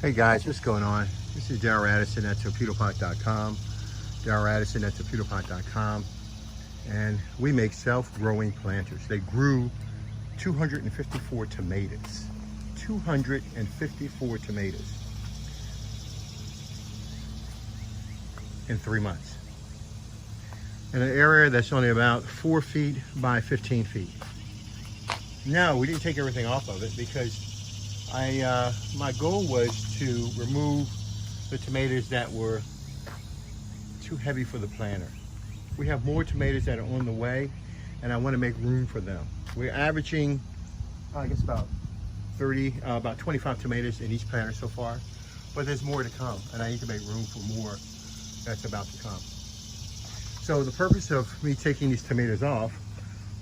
Hey guys, what's going on? This is Darryl Addison at Torpedopot.com. Darryl Addison at Torpedopot.com. And we make self-growing planters. They grew 254 tomatoes. 254 tomatoes in 3 months. In an area that's only about 4 feet by 15 feet. No, we didn't take everything off of it because my goal was to remove the tomatoes that were too heavy for the planter. We have more tomatoes that are on the way, and I want to make room for them. We're averaging, I guess, about 25 tomatoes in each planter so far, but there's more to come, and I need to make room for more that's about to come. So the purpose of me taking these tomatoes off,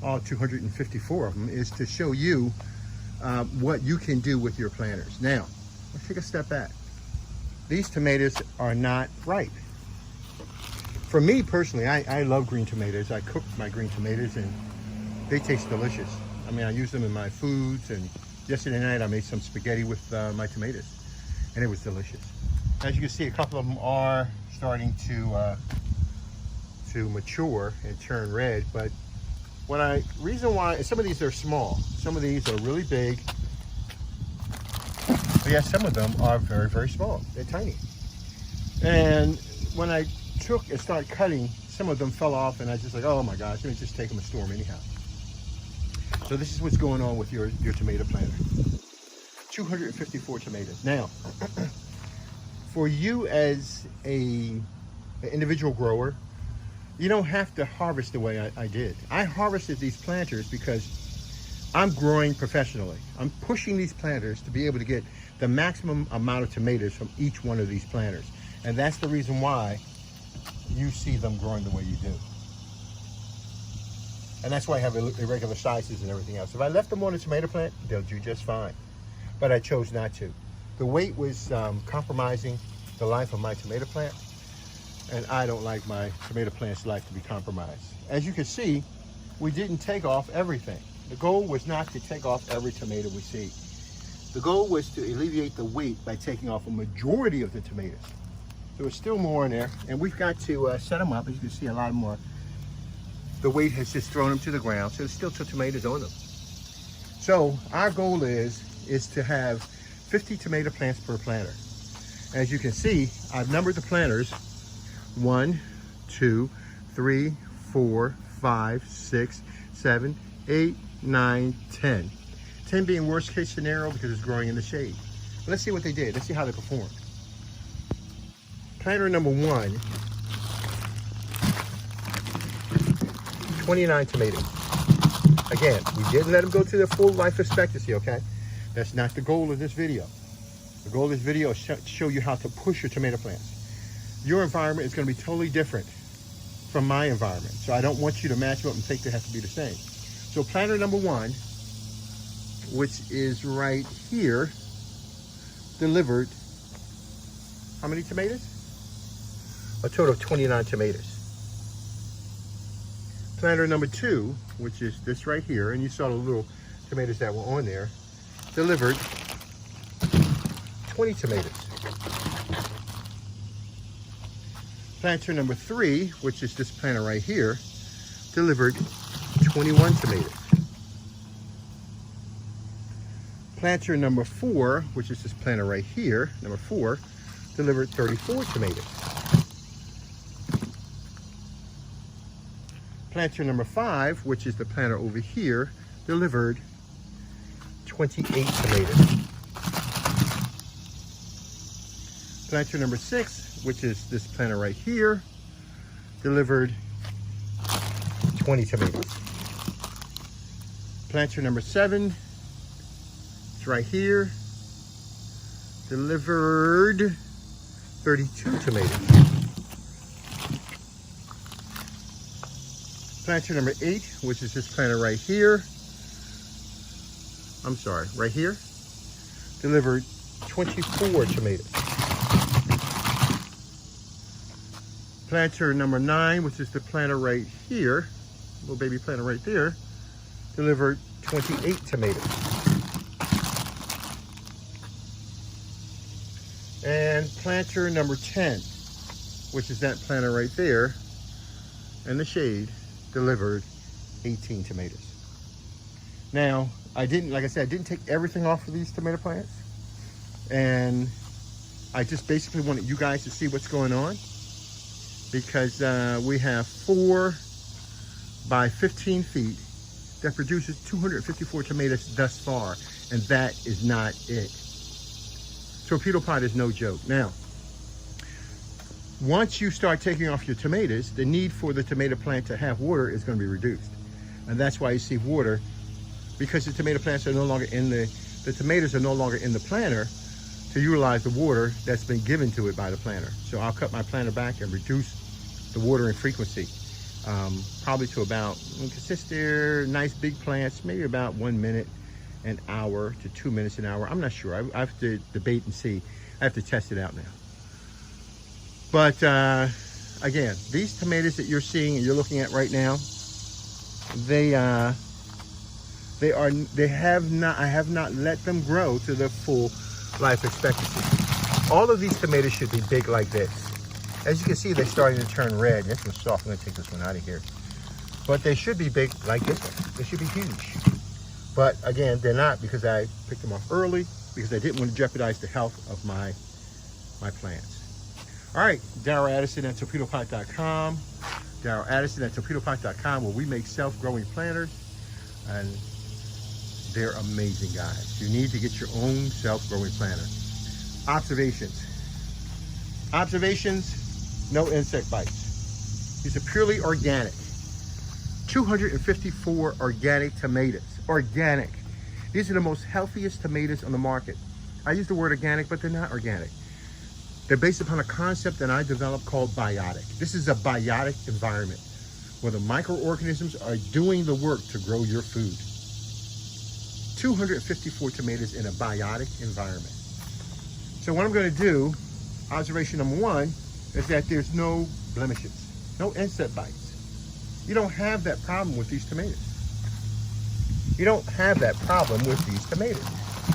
all 254 of them, is to show you what you can do with your planters. Now, let's take a step back. These tomatoes are not ripe. For me personally, I love green tomatoes. I cook my green tomatoes and they taste delicious. I mean, I use them in my foods, and yesterday night I made some spaghetti with my tomatoes and it was delicious. As you can see, a couple of them are starting to mature and turn red, but reason why, some of these are small, some of these are really big, but yeah, some of them are very, very small. They're tiny. And when I took and started cutting, some of them fell off, and I was just like, oh my gosh, let me just take them to store them anyhow. So this is what's going on with your tomato planter. 254 tomatoes. Now, for you as an individual grower, you don't have to harvest the way I did. I harvested these planters because I'm growing professionally. I'm pushing these planters to be able to get the maximum amount of tomatoes from each one of these planters. And that's the reason why you see them growing the way you do. And that's why I have irregular sizes and everything else. If I left them on a tomato plant, they'll do just fine. But I chose not to. The weight was compromising the life of my tomato plant. And I don't like my tomato plant's life to be compromised. As you can see, we didn't take off everything. The goal was not to take off every tomato we see. The goal was to alleviate the weight by taking off a majority of the tomatoes. There was still more in there, and we've got to set them up. As you can see, a lot more. The weight has just thrown them to the ground, so there's still some tomatoes on them. So our goal is to have 50 tomato plants per planter. As you can see, I've numbered the planters. 1, 2, 3, 4, 5, 6, 7, 8, 9, 10. 10 being worst case scenario because it's growing in the shade. But let's see what they did. Let's see how they performed. Planter number 1, 29 tomatoes. Again, we didn't let them go to their full life expectancy, okay? That's not the goal of this video. The goal of this video is to show you how to push your tomato plants. Your environment is going to be totally different from my environment. So I don't want you to match them up and think they have to be the same. So planter number 1, which is right here, delivered how many tomatoes? A total of 29 tomatoes. Planter number 2, which is this right here, and you saw the little tomatoes that were on there, delivered 20 tomatoes. Planter number 3, which is this planter right here, delivered 21 tomatoes. Planter number 4, which is this planter right here, number 4, delivered 34 tomatoes. Planter number 5, which is the planter over here, delivered 28 tomatoes. Planter number 6, which is this planter right here, delivered 20 tomatoes. Planter number 7, it's right here, delivered 32 tomatoes. Planter number 8, which is this planter right here, right here, delivered 24 tomatoes. Planter number 9, which is the planter right here, little baby planter right there, delivered 28 tomatoes. And planter number 10, which is that planter right there in the shade, delivered 18 tomatoes. Now, I didn't, like I said, I didn't take everything off of these tomato plants. And I just basically wanted you guys to see what's going on, because we have 4 by 15 feet that produces 254 tomatoes thus far, and that is not it. Torpedopot is no joke. Now, once you start taking off your tomatoes, the need for the tomato plant to have water is going to be reduced. And that's why you see water, because the tomato plants are no longer in the tomatoes are no longer in the planter to utilize the water that's been given to it by the planter. So I'll cut my planter back and reduce the watering frequency, probably to about, consist there, nice big plants, maybe about 1 minute an hour to 2 minutes an hour. I'm not sure. I have to debate and see. I have to test it out now. But again, these tomatoes that you're seeing and you're looking at right now, I have not let them grow to their full life expectancy. All of these tomatoes should be big like this. As you can see, they're starting to turn red. This one's soft. I'm going to take this one out of here. But they should be big like this one. They should be huge. But again, they're not, because I picked them off early, because I didn't want to jeopardize the health of my plants. All right, Darryl Addison at Torpedopot.com. Darryl Addison at Torpedopot.com, where we make self-growing planters, and they're amazing, guys. You need to get your own self-growing planter. Observations. Observations, no insect bites. These are purely organic. 254 organic tomatoes. Organic. These are the most healthiest tomatoes on the market. I use the word organic, but they're not organic. They're based upon a concept that I developed called biotic. This is a biotic environment where the microorganisms are doing the work to grow your food. 254 tomatoes in a biotic environment. So what I'm going to do, observation number 1, is that there's no blemishes, no insect bites. You don't have that problem with these tomatoes. You don't have that problem with these tomatoes.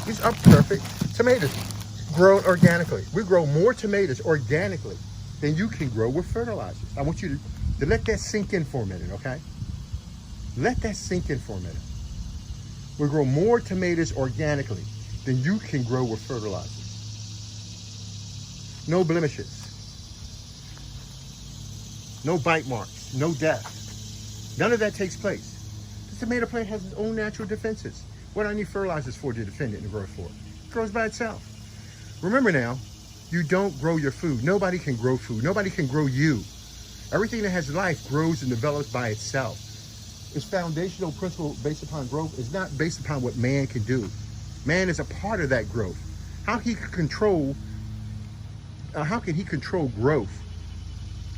These are perfect tomatoes, grown organically. We grow more tomatoes organically than you can grow with fertilizers. I want you to let that sink in for a minute, okay? Let that sink in for a minute. We grow more tomatoes organically than you can grow with fertilizers. No blemishes. No bite marks. No death. None of that takes place. The tomato plant has its own natural defenses. What do I need fertilizers for to defend it and grow it for? It grows by itself. Remember now, you don't grow your food. Nobody can grow food. Nobody can grow you. Everything that has life grows and develops by itself. Its foundational principle based upon growth is not based upon what man can do. Man is a part of that growth. How can he control growth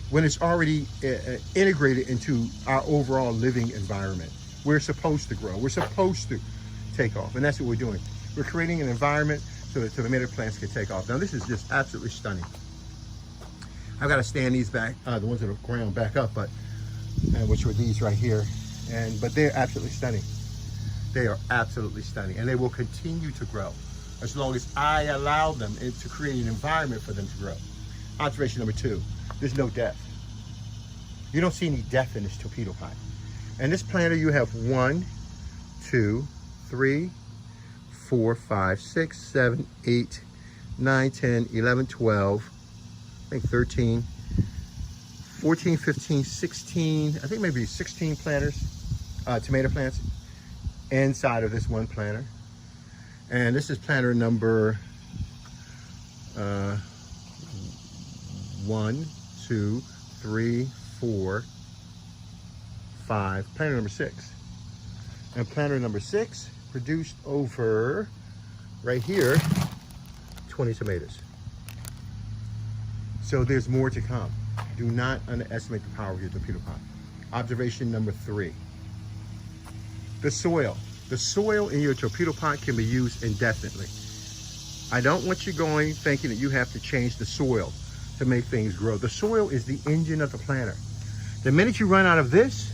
when it's already integrated into our overall living environment? We're supposed to grow. We're supposed to take off, and that's what we're doing. We're creating an environment so that tomato plants can take off. Now, this is just absolutely stunning. I've got to stand these back, the ones that are ground back up, but which were these right here. But they're absolutely stunning. They are absolutely stunning, and they will continue to grow as long as I allow them to create an environment for them to grow. Observation number 2, there's no death. You don't see any death in this Torpedopot. And this planter, you have 1, 2, 3, 4, 5, 6, 7, 8, 9, 10, 11, 12, I think 13, 14, 15, 16, I think maybe 16 planters, tomato plants inside of this one planter. And this is planter number 1, 2, 3, 4, 5, planter number 6. And planter number 6 produced over, right here, 20 tomatoes. So there's more to come. Do not underestimate the power of your Torpedopot. Observation number 3. The soil. The soil in your Torpedopot can be used indefinitely. I don't want you going thinking that you have to change the soil to make things grow. The soil is the engine of the planter. The minute you run out of this,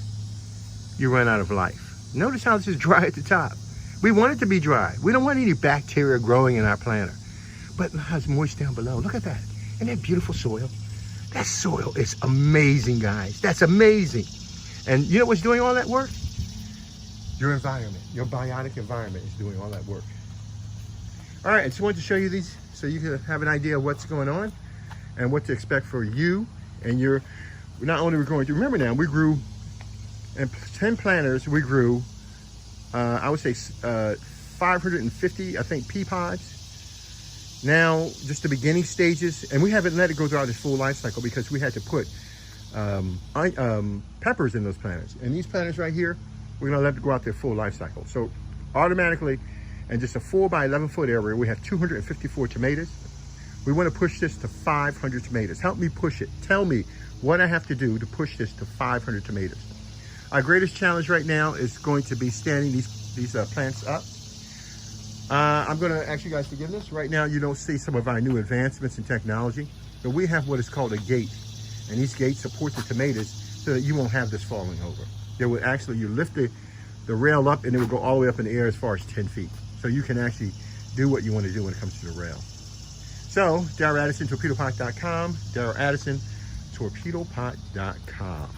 you run out of life. Notice how this is dry at the top. We want it to be dry. We don't want any bacteria growing in our planter. but it's moist down below. Look at that. Isn't that beautiful soil? That soil is amazing, guys. That's amazing. And you know what's doing all that work? Your environment, your biotic environment is doing all that work. All right, I just wanted to show you these so you can have an idea of what's going on and what to expect for you and your, not only we're going to, remember now, we grew, in 10 planters, we grew, I would say 550, I think, pea pods. Now, just the beginning stages, and we haven't let it go throughout its full life cycle because we had to put peppers in those planters. And these planters right here, we're gonna let it go out their full life cycle. So automatically, in just a 4 by 11 foot area, we have 254 tomatoes. We wanna push this to 500 tomatoes. Help me push it. Tell me what I have to do to push this to 500 tomatoes. Our greatest challenge right now is going to be standing these plants up. I'm gonna ask you guys forgiveness. Right now, you don't see some of our new advancements in technology, but we have what is called a gate. And these gates support the tomatoes so that you won't have this falling over. They will actually, you lift the rail up and it will go all the way up in the air as far as 10 feet. So you can actually do what you want to do when it comes to the rail. So, Darryl Addison, Torpedopot.com. Darryl Addison, Torpedopot.com.